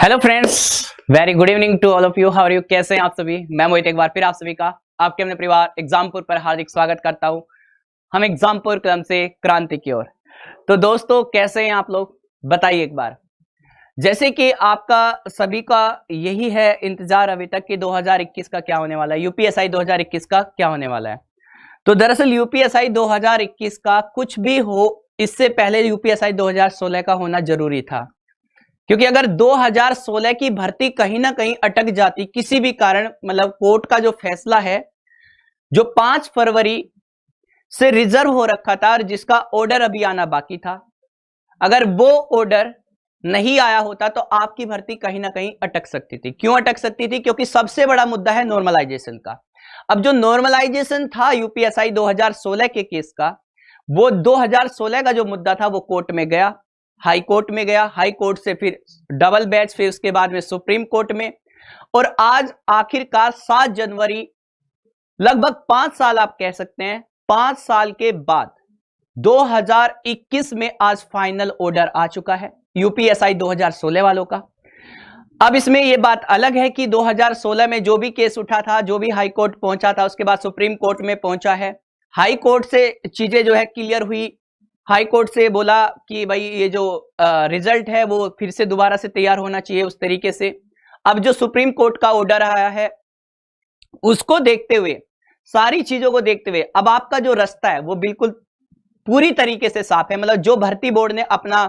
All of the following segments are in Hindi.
Hello friends, very good evening to all of you. How are you? कैसे हैं आप सभी? मैं मोहित एक बार फिर आप सभी का आपके अपने परिवार एग्जामपुर पर हार्दिक स्वागत करता हूं। हम एग्जामपुर कदम से क्रांति की ओर। तो दोस्तों, कैसे हैं आप लोग? बताइए एक बार। जैसे कि आपका सभी का यही है इंतजार अभी तक कि 2021 का क्या होने वाला है, यूपीएसआई 2021 का क्या होने वाला है। तो दरअसल यूपीएसआई 2021 का कुछ भी हो, इससे पहले यूपीएसआई 2016 का होना जरूरी था। क्योंकि अगर 2016 की भर्ती कहीं ना कहीं अटक जाती किसी भी कारण, मतलब कोर्ट का जो फैसला है जो 5 फरवरी से रिजर्व हो रखा था और जिसका ऑर्डर अभी आना बाकी था, अगर वो ऑर्डर नहीं आया होता तो आपकी भर्ती कहीं ना कहीं अटक सकती थी। क्यों अटक सकती थी? क्योंकि सबसे बड़ा मुद्दा है नॉर्मलाइजेशन का। अब जो नॉर्मलाइजेशन था यूपीएसआई 2016 के केस का, वो 2016 का जो मुद्दा था वो कोर्ट में गया, हाई कोर्ट में गया, हाई कोर्ट से फिर डबल बेंच, फिर उसके बाद में सुप्रीम कोर्ट में, और आज आखिरकार 7 जनवरी, लगभग 5 साल आप कह सकते हैं, 5 साल के बाद 2021 में आज फाइनल ऑर्डर आ चुका है यूपीएसआई 2016 वालों का। अब इसमें यह बात अलग है कि 2016 में जो भी केस उठा था, जो भी हाई कोर्ट पहुंचा था, उसके बाद सुप्रीम कोर्ट में पहुंचा है। हाई कोर्ट से चीजें जो है क्लियर हुई, हाई कोर्ट से बोला कि भाई ये जो रिजल्ट है वो फिर से दोबारा से तैयार होना चाहिए उस तरीके से। अब जो सुप्रीम कोर्ट का ऑर्डर आया है उसको देखते हुए, सारी चीजों को देखते हुए, अब आपका जो रास्ता है वो बिल्कुल पूरी तरीके से साफ है। मतलब जो भर्ती बोर्ड ने अपना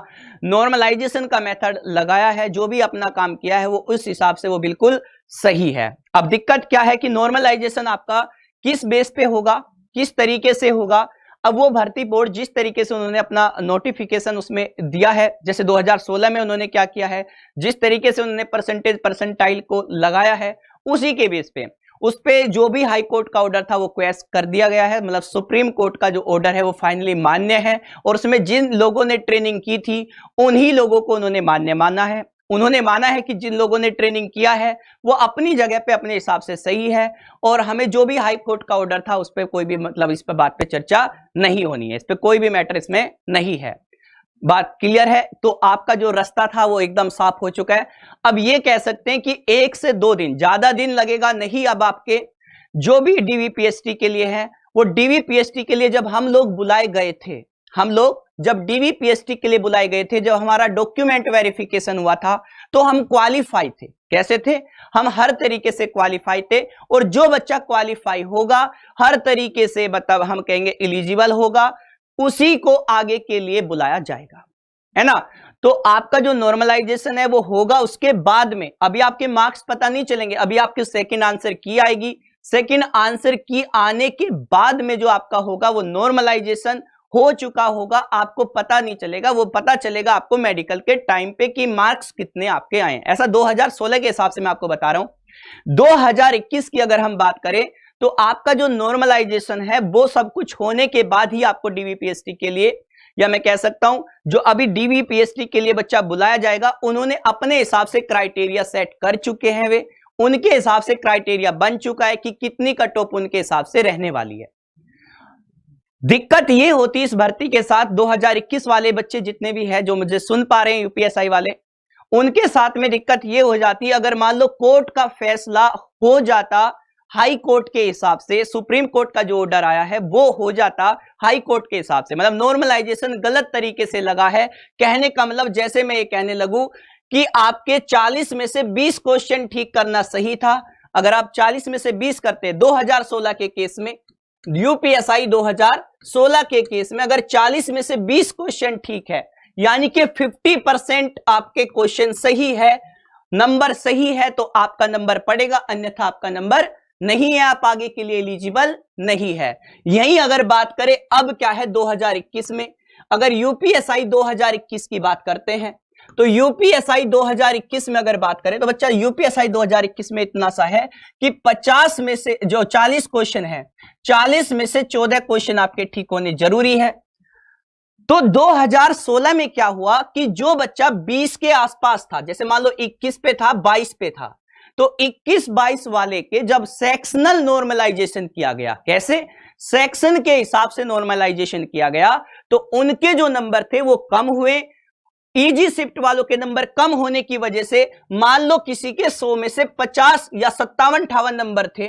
नॉर्मलाइजेशन का मेथड लगाया है, जो भी अपना काम किया है, वो उस हिसाब से वो बिल्कुल सही है। अब दिक्कत क्या है कि नॉर्मलाइजेशन आपका किस बेस पे होगा, किस तरीके से होगा। अब वो भर्ती बोर्ड जिस तरीके से उन्होंने अपना नोटिफिकेशन उसमें दिया है, जैसे 2016 में उन्होंने क्या किया है, जिस तरीके से उन्होंने परसेंटाइल को लगाया है, उसी के बेस पे उस पे जो भी हाई कोर्ट का ऑर्डर था वो क्वेश्चन कर दिया गया है। मतलब सुप्रीम कोर्ट का जो ऑर्डर है वो फाइनली मान्य है, और उसमें जिन लोगों ने ट्रेनिंग की थी उन्हीं लोगों को उन्होंने मान्य माना है। उन्होंने माना है कि जिन लोगों ने ट्रेनिंग किया है वो अपनी जगह पे अपने हिसाब से सही है, और हमें जो भी हाई कोर्ट का ऑर्डर था उस पर कोई भी, मतलब इस पर बात पे चर्चा नहीं होनी है, इस पर कोई भी मैटर इसमें नहीं है। बात क्लियर है? तो आपका जो रास्ता था वो एकदम साफ हो चुका है। अब ये कह सकते हैं कि 1 से 2 दिन, ज्यादा दिन लगेगा नहीं। अब आपके जो भी डीवीपीएसटी के लिए है, वो डीवीपीएसटी के लिए जब हम लोग बुलाए गए थे, हम लोग जब डीवीपीएसटी के लिए बुलाए गए थे, जब हमारा डॉक्यूमेंट वेरिफिकेशन हुआ था, तो हम क्वालिफाई थे। कैसे थे? हम हर तरीके से क्वालिफाई थे, और जो बच्चा क्वालिफाई होगा हर तरीके से, मतलब हम कहेंगे एलिजिबल होगा, उसी को आगे के लिए बुलाया जाएगा, है ना। तो आपका जो नॉर्मलाइजेशन है वो होगा उसके बाद में। अभी आपके मार्क्स पता नहीं चलेंगे, अभी आपकी सेकंड आंसर की आएगी, सेकंड आंसर की आने के बाद में जो आपका होगा वो नॉर्मलाइजेशन हो चुका होगा, आपको पता नहीं चलेगा। वो पता चलेगा आपको मेडिकल के टाइम पे कि मार्क्स कितने आपके आए। ऐसा 2016 के हिसाब से मैं आपको बता रहा हूं। 2021 की अगर हम बात करें तो आपका जो नॉर्मलाइजेशन है वो सब कुछ होने के बाद ही आपको डीवीपीएसटी के लिए, या मैं कह सकता हूं जो अभी डीवीपीएसटी के लिए बच्चा बुलाया जाएगा, उन्होंने अपने हिसाब से क्राइटेरिया सेट कर चुके हैं। वे उनके हिसाब से क्राइटेरिया बन चुका है कि कितनी कट ऑफ उनके हिसाब से रहने वाली है। दिक्कत ये होती इस भर्ती के साथ, 2021 वाले बच्चे जितने भी हैं जो मुझे सुन पा रहे हैं यूपीएसआई वाले, उनके साथ में दिक्कत ये हो जाती है, अगर मान लो कोर्ट का फैसला हो जाता हाई कोर्ट के हिसाब से, सुप्रीम कोर्ट का जो ऑर्डर आया है वो हो जाता हाई कोर्ट के हिसाब से, मतलब नॉर्मलाइजेशन गलत तरीके से लगा है। कहने का मतलब, जैसे मैं ये कहने लगूं कि आपके 40 में से 20 क्वेश्चन ठीक करना सही था। अगर आप 40 में से 20 करते 2016 के केस में, यूपीएसआई 2016 के केस में अगर 40 में से 20 क्वेश्चन ठीक है, यानी कि 50% आपके क्वेश्चन सही है, नंबर सही है, तो आपका नंबर पड़ेगा, अन्यथा आपका नंबर नहीं है, आप आगे के लिए एलिजिबल नहीं है। यही अगर बात करें अब क्या है 2021 में, अगर यूपीएसआई 2021 की बात करते हैं तो यूपीएसआई 2021 में अगर बात करें तो बच्चा यूपीएसआई 2021 में इतना सा है कि 50 में से जो 40 क्वेश्चन है, 40 में से 14 क्वेश्चन आपके ठीक होने जरूरी है। तो 2016 में क्या हुआ कि जो बच्चा 20 के आसपास था, जैसे मान लो 21 पे था, 22 पे था, तो 21-22 वाले के जब सेक्शनल नॉर्मलाइजेशन किया गया, कैसे? सेक्शन के हिसाब से नॉर्मलाइजेशन किया गया, तो उनके जो नंबर थे वो कम हुए, इजी शिफ्ट वालों के नंबर कम होने की वजह से, मान लो किसी के 100 में से 50 या 57-58 नंबर थे,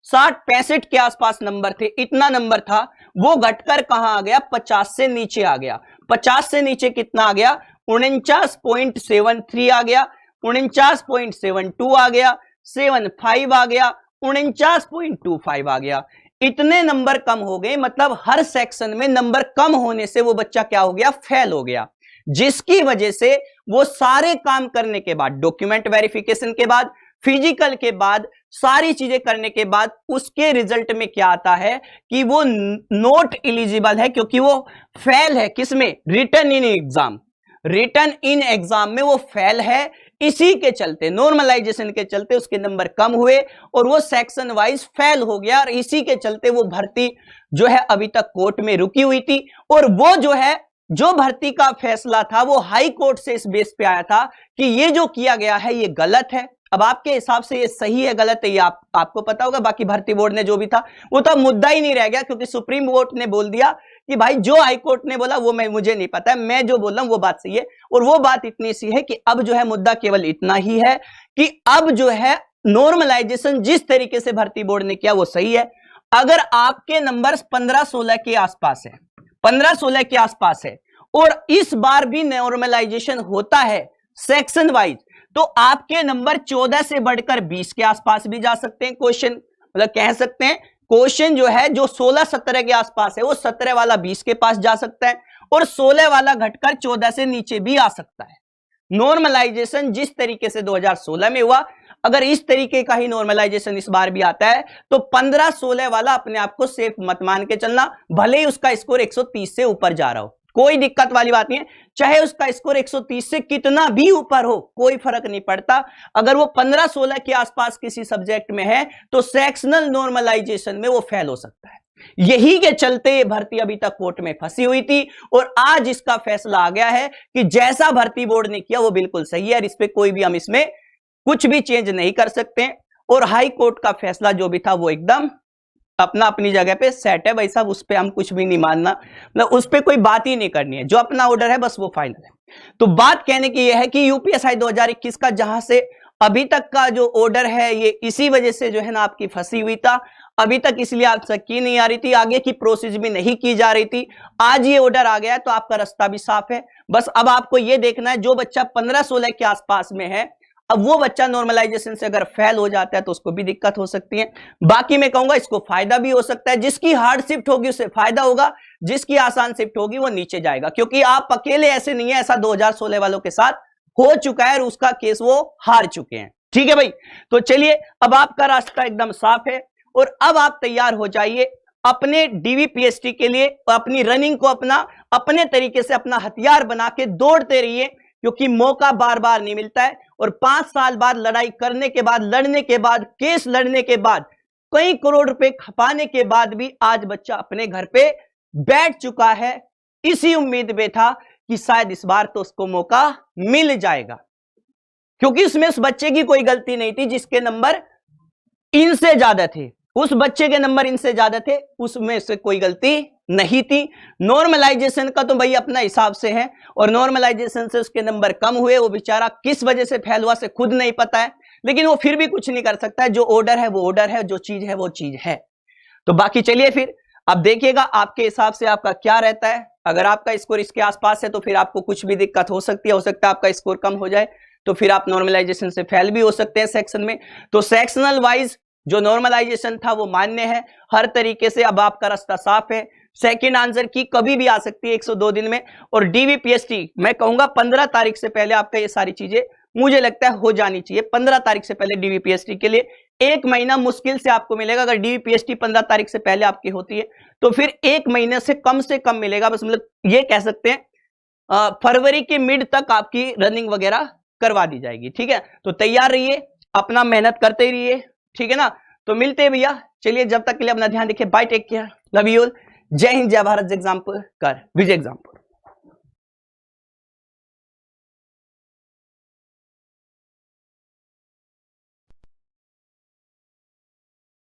60-65 के आसपास नंबर थे, इतना नंबर था, वो घटकर कहां आ गया, 50 से नीचे आ गया। 50 से नीचे कितना आ गया, 49.73 आ गया, 49.72 आ गया, 75 आ गया, 49.25 आ गया। इतने नंबर कम हो गए, मतलब हर सेक्शन में नंबर कम होने से वो बच्चा क्या हो गया, फेल हो गया, जिसकी वजह से वो सारे काम करने के बाद, डॉक्यूमेंट वेरिफिकेशन के बाद, फिजिकल के बाद, सारी चीजें करने के बाद उसके रिजल्ट में क्या आता है कि वो नॉट एलिजिबल है, क्योंकि वो फेल है। किसमें, written in exam, written in exam में वो फेल है। इसी के चलते, नॉर्मलाइजेशन के चलते उसके नंबर कम हुए और वो सेक्शन वाइज फेल हो गया, और इसी के चलते वो भर्ती जो है अभी तक कोर्ट में रुकी हुई थी। और वो जो है, जो भर्ती का फैसला था वो हाई कोर्ट से इस बेस पे आया था कि ये जो किया गया है ये गलत है। अब आपके हिसाब से ये सही है गलत है, ये आपको पता होगा। बाकी भर्ती बोर्ड ने जो भी था वो तो मुद्दा ही नहीं रह गया, क्योंकि सुप्रीम कोर्ट ने बोल दिया कि भाई जो हाई कोर्ट ने बोला वो मुझे नहीं पता है, मैं जो बोल रहा हूं वो बात सही है। और वो बात इतनी सी है कि अब जो है मुद्दा केवल इतना ही है कि अब जो है नॉर्मलाइजेशन जिस तरीके से भर्ती बोर्ड ने किया वो सही है। अगर आपके नंबर 15-16 के आसपास है, 15-16 के आसपास है, और इस बार भी नॉर्मलाइजेशन होता है सेक्शन वाइज, तो आपके नंबर 14 से बढ़कर 20 के आसपास भी जा सकते हैं। क्वेश्चन मतलब कह सकते हैं क्वेश्चन जो है, जो 16-17 के आसपास है वो 17 वाला 20 के पास जा सकता है, और 16 वाला घटकर 14 से नीचे भी आ सकता है। नॉर्मलाइजेशन जिस तरीके से 2016 में हुआ, अगर इस तरीके का ही नॉर्मलाइजेशन इस बार भी आता है तो 15-16 वाला अपने आप को सेफ मत मान के चलना, भले ही उसका स्कोर 130 से ऊपर जा रहा हो, कोई दिक्कत वाली बात नहीं है। चाहे उसका स्कोर 130 से कितना भी ऊपर हो, कोई फर्क नहीं पड़ता। अगर वो 15-16 के आसपास किसी सब्जेक्ट में है तो सेक्शनल नॉर्मलाइजेशन में वो फेल हो सकता है। यही के चलते ये भर्ती अभी तक कोर्ट में फंसी हुई थी, और आज इसका फैसला आ गया है कि जैसा भर्ती बोर्ड ने किया वो बिल्कुल सही है, और इस पे कोई भी हम इसमें कुछ भी चेंज नहीं कर सकते। और हाई कोर्ट का फैसला जो भी था वो एकदम अपना अपनी जगह पे सेट है भाई साहब, उस पे हम कुछ भी नहीं मानना, मतलब उस पे कोई बात ही नहीं करनी है, जो अपना ऑर्डर है बस वो फाइनल है। तो बात कहने की यह है कि यूपीएसआई 2021 का जहां से अभी तक का जो ऑर्डर है ये इसी वजह से जो है ना आपकी फंसी हुई था, अभी तक इसलिए आप तक की नहीं आ रही थी, आगे की प्रोसेस भी नहीं की जा रही थी। आज ये ऑर्डर आ गया है तो आपका रास्ता भी साफ है। बस अब आपको ये देखना है, जो बच्चा 15-16 के आसपास में है, अब वो बच्चा नॉर्मलाइजेशन से अगर फेल हो जाता है तो उसको भी दिक्कत हो सकती है। बाकी मैं कहूंगा इसको फायदा भी हो सकता है, जिसकी हार्ड शिफ्ट होगी उससे फायदा होगा, जिसकी आसान शिफ्ट होगी वो नीचे जाएगा, क्योंकि आप अकेले ऐसे नहीं है, ऐसा 2016 वालों के साथ हो चुका है और उसका केस वो हार चुके हैं। ठीक है भाई, तो चलिए अब आपका रास्ता एकदम साफ है, और अब आप तैयार हो जाइए अपने डीवीपीएसटी के लिए, अपनी रनिंग को अपने तरीके से अपना हथियार बना के दौड़ते रहिए, क्योंकि मौका बार बार नहीं मिलता है। और 5 साल बाद लड़ाई करने के बाद, लड़ने के बाद, केस लड़ने के बाद, कई करोड़ रुपए खपाने के बाद भी आज बच्चा अपने घर पे बैठ चुका है, इसी उम्मीद में था कि शायद इस बार तो उसको मौका मिल जाएगा, क्योंकि उसमें उस बच्चे की कोई गलती नहीं थी जिसके नंबर इनसे ज्यादा थे, उस बच्चे के नंबर इनसे ज्यादा थे, उसमें से कोई गलती नहीं थी। नॉर्मलाइजेशन का तो भाई अपना हिसाब से है, और नॉर्मलाइजेशन से उसके नंबर कम हुए, वो बेचारा किस वजह से फेल हुआ से खुद नहीं पता है, लेकिन वो फिर भी कुछ नहीं कर सकता है। जो ऑर्डर है वो ऑर्डर है, जो चीज है वो चीज है। तो बाकी चलिए फिर अब देखिएगा आपके हिसाब से आपका क्या रहता है। अगर आपका स्कोर इसके आसपास है तो फिर आपको कुछ भी दिक्कत हो सकती है, हो सकता है आपका स्कोर कम हो जाए, तो फिर आप नॉर्मलाइजेशन से फेल भी हो सकते हैं सेक्शन में। तो सेक्शनल वाइज जो नॉर्मलाइजेशन था वो मान्य है हर तरीके से, अब आपका रास्ता साफ है। सेकंड आंसर की कभी भी आ सकती है 102 दिन में, और डीवीपीएसटी मैं कहूंगा 15 तारीख से पहले आपका ये सारी चीजें मुझे लगता है हो जानी चाहिए। 15 तारीख से पहले डीवीपीएसटी के लिए 1 महीना मुश्किल से आपको मिलेगा। अगर डीवीपीएसटी 15 तारीख से पहले आपकी होती है तो फिर 1 महीने से कम मिलेगा, बस मतलब ये कह सकते हैं फरवरी के मिड तक आपकी रनिंग वगैरह करवा दी जाएगी। ठीक है, तो तैयार रहिए, अपना मेहनत करते रहिए, ठीक है ना। तो मिलते हैं भैया, चलिए जब तक के लिए अपना ध्यान रखिए, bye, take care, love you all, जय हिंद, जय भारत, एग्जाम्पल कर विजय एग्जाम्पल।